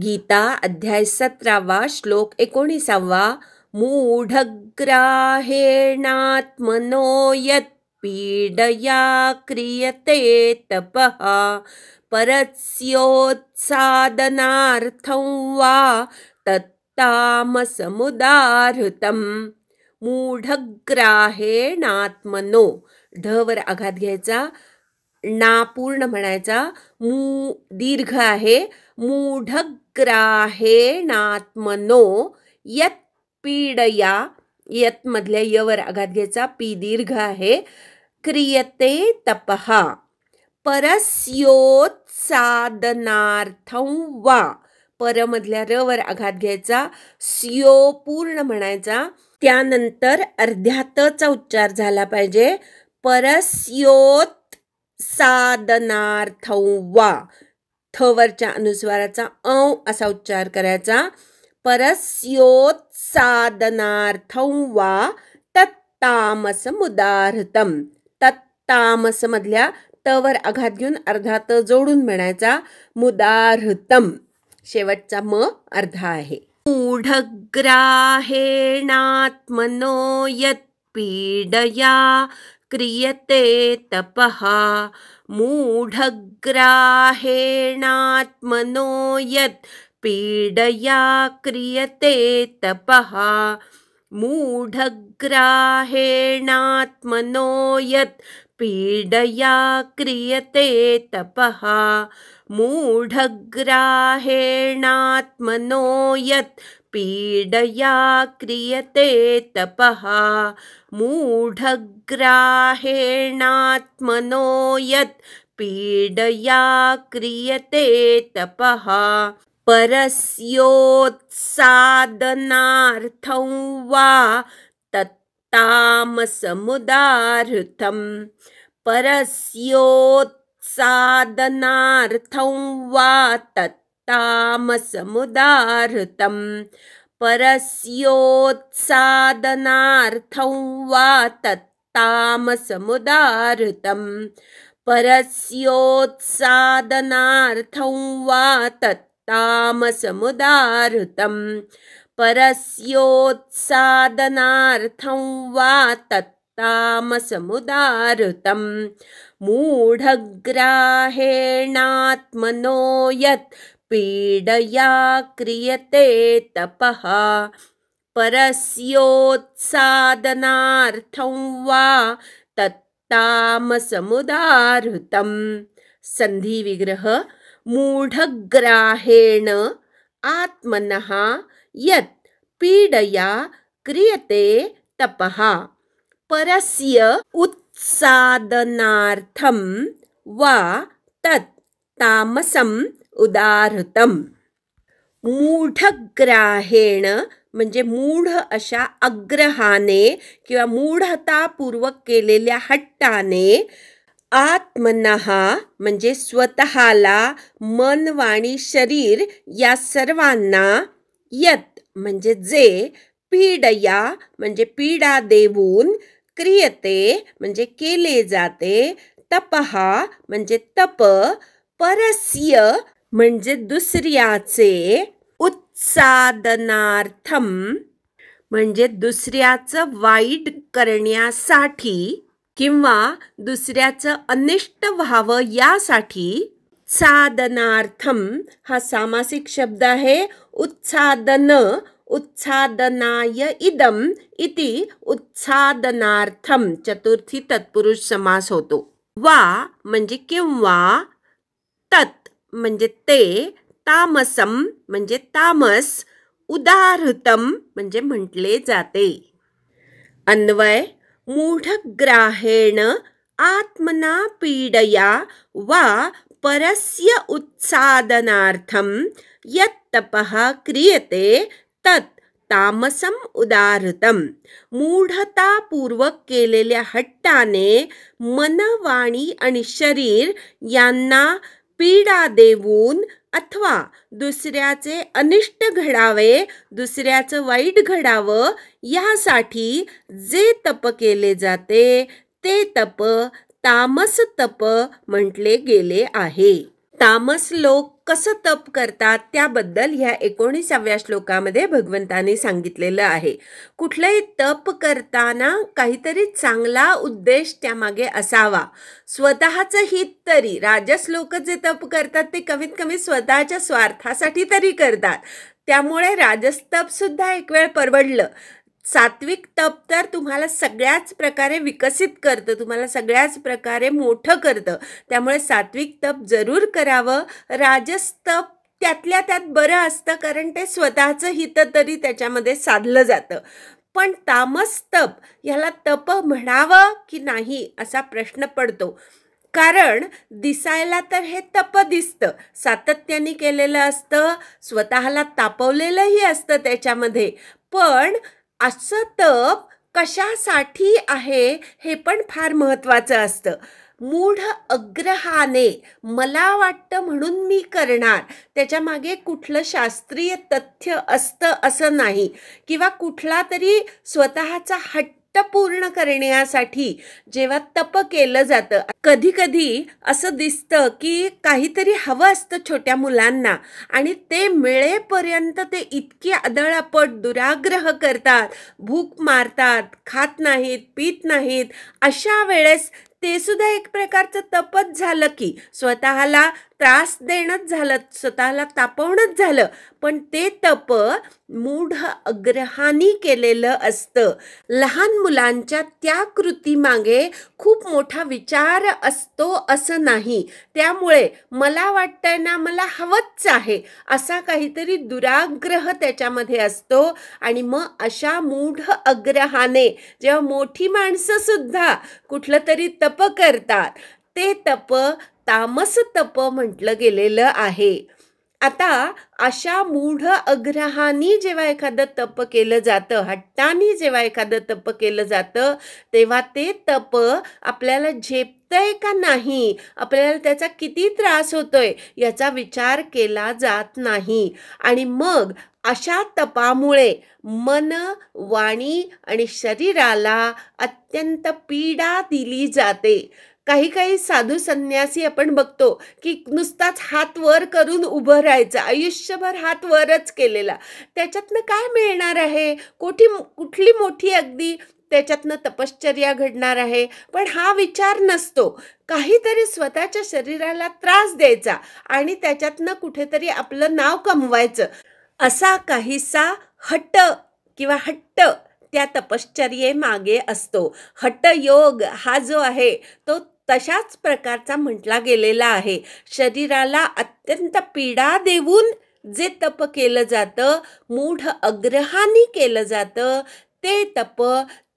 गीता अध्याय 17 श्लोक 19. मूढग्राहेणात्मनो यत् पीडया क्रियते तपः परस्योत्सादनार्थं वा तत्तामसमुदाहृतम्. मूढग्राहेणात्मनो, ढवर आघात घ्यायचा, ना पूर्ण म्हणायचा, दीर्घ आहे. मूढग्राहेणात्मनो यत् पीडया, यत् मधल्या यवर आघात घ्यायचा, पी दीर्घ आहे. क्रियते तपः परस्योत्सादनार्थं वा, पर मधल्या र वर आघात घ्यायचा, स्यो पूर्ण म्हणायचा, त्यानंतर अर्ध्या तचा उच्चार झाला पाहिजे. परस्योत्सादनार्थं वा, थ वरच्या अनुस्वाराचा असा उच्चार करायचा. परस्योत्सादनार्थं वा तत्तामसमुदाहृतम्. तत्तामस मधल्या त वर आघात घेऊन अर्धा त जोडून म्हणायचा. मुदाहृतम, शेवटचा म अर्धा आहे. मूढग्राहेणात्मनो यत् पीडया क्रियते तपः मूढग्राहेणात्मनो यत् पीडया क्रियते तपः मूढग्राहेणात्मनो यत् पीडया क्रियते तपः मूढग्राहेणात्मनो यत् पीडया क्रियते तपः मूढग्राहेणात्मनो यत् पीडया क्रियते तपः परस्योत्सादनार्थं वा तत्तामसमुदाहृतम्. परस्योत्सादनार्थं वा तत्तामसमुदाहृतम्. परस्योत्सादनार्थं वा तत्तामसमुदाहृतम्. परस्योत्सादनार्थं वा तत्तामसमुदाहृतम्. परस्योत्सादनार्थं वा तत्तामसमुदाहृतम्. मूढग्राहेणात्मनो यत् पीडया क्रियते तपः परस्योत्सादनार्थं वा तत्तामसमुदाहृतम्. संधि विग्रह. मूढग्राहेण आत्मनः यत् पीडया क्रियते तपः परस्य उत्सादनार्थं वा तत् तामसम् उदाहृतम्. मूढग्राहेण म्हणजे मूढ अशा आग्रहाने किंवा मूढतापूर्वक केलेल्या हट्टाने, आत्मनः म्हणजे स्वतःला, मन, वाणी, शरीर या सर्वांना, यत् म्हणजे जे, पीडया म्हणजे पीडा देऊन, क्रियते म्हणजे केले जाते, तपः म्हणजे तप, परस्य म्हणजे दुसऱ्याचे, उत्सादनार्थम म्हणजे दुसऱ्याचं वाईट करण्यासाठी किंवा दुसऱ्याचं अनिष्ट व्हावं यासाठी. उत्सादनार्थम हा सामासिक शब्द आहे. उत्सादन, उत्सादनाय इदम इति उत्सादनार्थम चतुर्थी तत्पुरुष समास होतो. वा म्हणजे किंवा, तत् म्हणजे ते, तामसम म्हणजे तामस, उदाहृतम म्हणजे म्हटले जाते. अन्वय. मूढग्राहेण आत्मना पीडया वा परस्य उत्सादनार्थं यत् तपः क्रियते तत् तामसम उदाहृतम्. मूढतापूर्वक केलेल्या हट्टाने मन, वाणी आणि शरीर यांना पीडा देऊन अथवा दुसऱ्याचे अनिष्ट घडावे, दुसऱ्याचं वाईट घडावं यासाठी जे तप केले जाते ते तप तामस तप म्हटले गेले आहे. तामस लोक कसं तप करतात त्याबद्दल ह्या 19व्या श्लोकामध्ये भगवंताने सांगितलेलं आहे. कुठलंही तप करताना काहीतरी चांगला उद्देश त्यामागे असावा. स्वतःचं हित तरी, राजस लोक जे तप करतात ते कमीत कमी स्वतःच्या स्वार्थासाठी तरी करतात. त्यामुळे राजस तप सुद्धा एक वेळ परवडलं. सात्विक तप तर तुम्हाला सगळ्याच प्रकारे विकसित करतं, तुम्हाला सगळ्याच प्रकारे मोठं करतं. त्यामुळे सात्विक तप जरूर करावं. राजस तप त्यातल्या त्यात बरं असतं, कारण ते स्वतःचं हित तरी त्याच्यामध्ये साधलं जातं. पण तामस तप ह्याला तप म्हणावं की नाही असा प्रश्न पडतो. कारण दिसायला तर हे तप दिसतं, सातत्याने केलेलं असतं, स्वतःला तापवलेलंही असतं त्याच्यामध्ये. पण असं तप कशासाठी आहे हे पण फार महत्त्वाचं असतं. मूढ अग्रहाने मला वाटतं म्हणून मी करणार, त्याच्यामागे कुठलं शास्त्रीय तथ्य असतं असं नाही, किंवा कुठला तरी स्वतःचा हट्ट पूर्ण करण्यासाठी जेव्हा तप केलं जातं. कधी कधी असं दिसतं की काहीतरी हवं असतं छोट्या मुलांना, आणि ते मिळेपर्यंत ते इतकी आदळआपट दुराग्रह करतात, भूक मारतात, खात नाहीत, पीत नाहीत. अशा वेळेस ते सुद्धा एक प्रकारचं तपच झालं की स्वतःला त्रास देणंच झालं, स्वतःला तापवणंच झालं. पण ते तप मूढ अग्रहानी केलेलं असतं. लहान मुलांच्या त्या कृतीमागे खूप मोठा विचार असतो असं नाही. त्यामुळे मला वाटतंय ना, मला हवंच आहे असा काहीतरी दुराग्रह त्याच्यामध्ये असतो. आणि मग अशा मूढ अग्रहाने जेव्हा मोठी माणसं सुद्धा कुठलं तरी तप करतात, ते तप तामस तप म्हटलं गेलेलं आहे. आता अशा मूढ अग्रहानी जेव्हा एखादं तप केलं जातं, हट्टानी जेव्हा एखादं तप केलं जातं, तेव्हा ते तप आपल्याला झेपतंय का नाही, आपल्याला त्याचा किती त्रास होतोय याचा विचार केला जात नाही. आणि मग अशा तपामुळे मन, वाणी आणि शरीराला अत्यंत पीडा दिली जाते. काही साधू संन्यासी आपण बघतो की नुसताच हात वर करून उभं राहायचं, आयुष्यभर हात वरच केलेला. त्याच्यातनं काय मिळणार आहे? कुठली मोठी अगदी त्याच्यातनं तपश्चर्या घडणार आहे? पण हा विचार नसतो. काहीतरी स्वतःच्या शरीराला त्रास द्यायचा आणि त्याच्यातनं कुठेतरी आपलं नाव कमवायचं, असा काहीसा हट्ट किंवा हट्ट त्या तपश्चर्येमागे असतो. हठयोग हा जो आहे तो तशाच प्रकारचा म्हटला गेलेला आहे. शरीराला अत्यंत पीडा देऊन जे तप केलं जातं, मूढ अग्रहानी केलं जातं, ते तप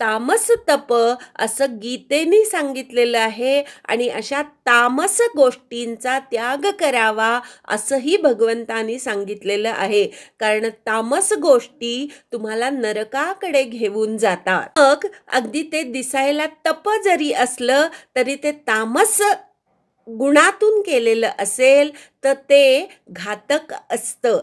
तामस तप असं गीतेने सांगितलेलं आहे. आणि अशा तामस गोष्टींचा त्याग करावा असंही भगवंतानी सांगितलेलं आहे. कारण तामस गोष्टी तुम्हाला नरकाकडे घेऊन जातात. मग अगदी ते दिसायला तप जरी असलं तरी ते तामस गुणातून केलेलं असेल तर ते घातक असतं.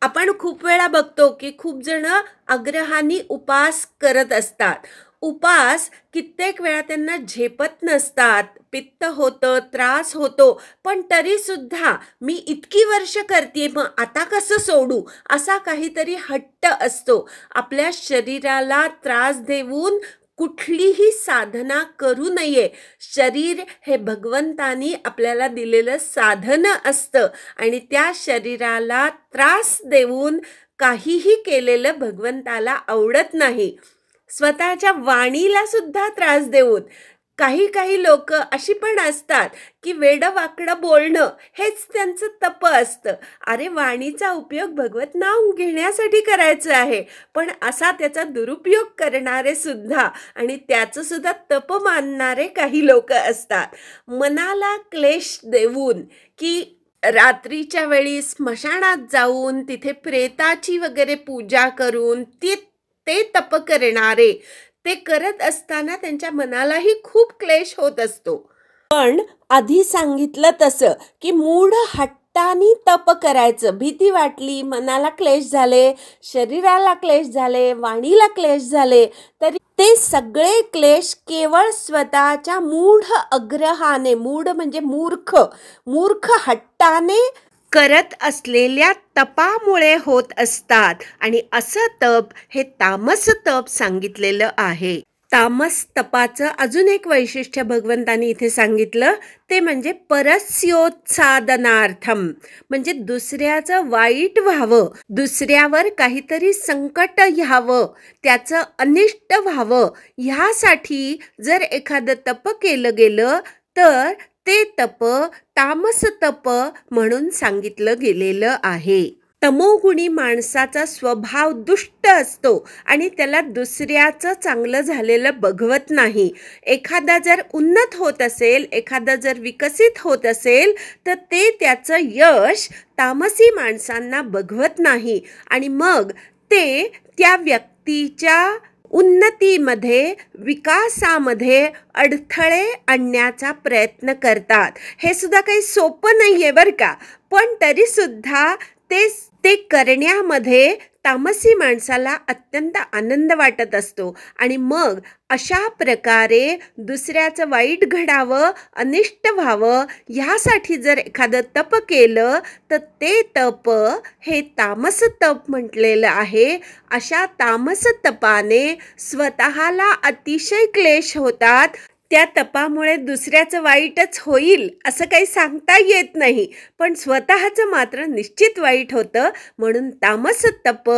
आपण खूप वेळा बघतो की खूप जण अग्रहानी उपास करत असतात. उपास कित्येक वेळा त्यांना झेपत नसतात, पित्त होतं, त्रास होतो, पण तरी सुद्धा मी इतकी वर्ष करते, मग आता कसं सोडू, असा काहीतरी हट्ट असतो. आपल्या शरीराला त्रास देऊन कुठलीही साधना करू नये. शरीर हे भगवंतानी आपल्याला दिलेलं साधन असतं आणि त्या शरीराला त्रास देऊन काहीही केलेलं भगवंताला आवडत नाही. स्वतःच्या वाणीला सुद्धा त्रास देऊन काही लोक अशी पण असतात की वेडवाकडं बोलणं हेच त्यांचं तप असतं. अरे, वाणीचा उपयोग भगवत नाव घेण्यासाठी करायचं आहे, पण असा त्याचा दुरुपयोग करणारे सुद्धा आणि त्याचं सुद्धा तप मानणारे काही लोक असतात. मनाला क्लेश देऊन की रात्रीच्या वेळी स्मशानात जाऊन तिथे प्रेताची वगैरे पूजा करून ते तप करणारे, ते करत असताना त्यांच्या मनालाही खूप क्लेश होत असतो. पण आधी सांगितलं तसं की मूढ हट्टानी तप करायचं. भीती वाटली, मनाला क्लेश झाले, शरीराला क्लेश झाले, वाणीला क्लेश झाले, तरी ते सगळे क्लेश केवळ स्वतःच्या मूढ अग्रहाने, मूढ म्हणजे मूर्ख हट्टाने करत असलेल्या तपामुळे होत असतात आणि असं तप हे तामस तप सांगितलेलं आहे. तामस तपाचं अजून एक वैशिष्ट्य भगवंतानी इथे सांगितलं ते म्हणजे परस्योत्सादनार्थम, म्हणजे दुसऱ्याचं वाईट व्हावं, दुसऱ्यावर काहीतरी संकट यावं, त्याचं अनिष्ट व्हावं, ह्यासाठी जर एखादं तप केलं गेलं तर ते तप तामस तप म्हणून सांगितलं गेलेलं आहे. तमोगुणी माणसाचा स्वभाव दुष्ट असतो आणि त्याला दुसऱ्याचं चांगलं झालेलं बघवत नाही. एखादा जर उन्नत होत असेल, एखादा जर विकसित होत असेल तर ते त्याचं यश तामसी माणसांना बघवत नाही आणि मग ते त्या व्यक्तीच्या उन्नतीमध्ये, विकासामध्ये अडथळे आणण्याचा प्रयत्न करतात. हे सुद्धा काही सोपं नाही आहे बरं का, पण तरीसुद्धा ते करण्यामध्ये तामसी माणसाला अत्यंत आनंद वाटत असतो आणि मग अशा प्रकारे दुसऱ्याचं वाईट घडावं, अनिष्ट व्हावं, ह्यासाठी जर एखादं तप केलं तर ते तप हे तामस तप म्हटलेलं आहे. अशा तामस तपाने स्वतःला अतिशय क्लेश होतात. त्या तपामुळे दुसऱ्याचं वाईटच होईल असं काही सांगता येत नाही, पण स्वतःचं मात्र निश्चित वाईट होतं. म्हणून तामस तप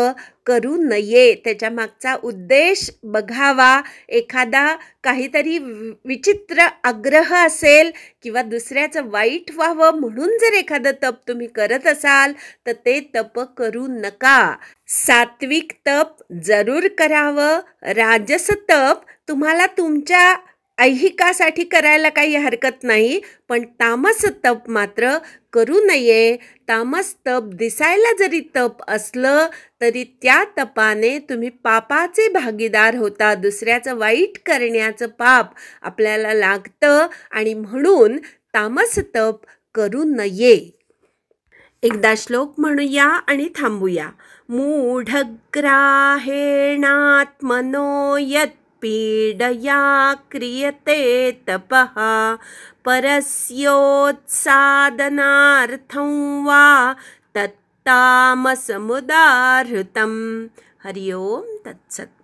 करू नये. त्याच्या मागचा उद्देश बघावा. एखादा काहीतरी विचित्र आग्रह असेल किंवा दुसऱ्याचं वाईट व्हावं म्हणून जर एखादं तप तुम्ही करत असाल तर ते तप करू नका. सात्विक तप जरूर करावं. राजस तप तुम्हाला तुमच्या ऐहिकासाठी करायला काही हरकत नाही, पण तामस तप मात्र करू नये. तामस तप दिसायला जरी तप असलं तरी त्या तपाने तुम्ही पापाचे भागीदार होता. दुसऱ्याचं वाईट करण्याचं पाप आपल्याला लागतं आणि म्हणून तामस तप करू नये. एकदा श्लोक म्हणूया आणि थांबूया. मूढग्राहेणात्मनो यत् पीडया क्रियते तपः परस्योत्सादनार्थं वा तत्तामसमुदाहृतम्. हरि ओम तत्सत्.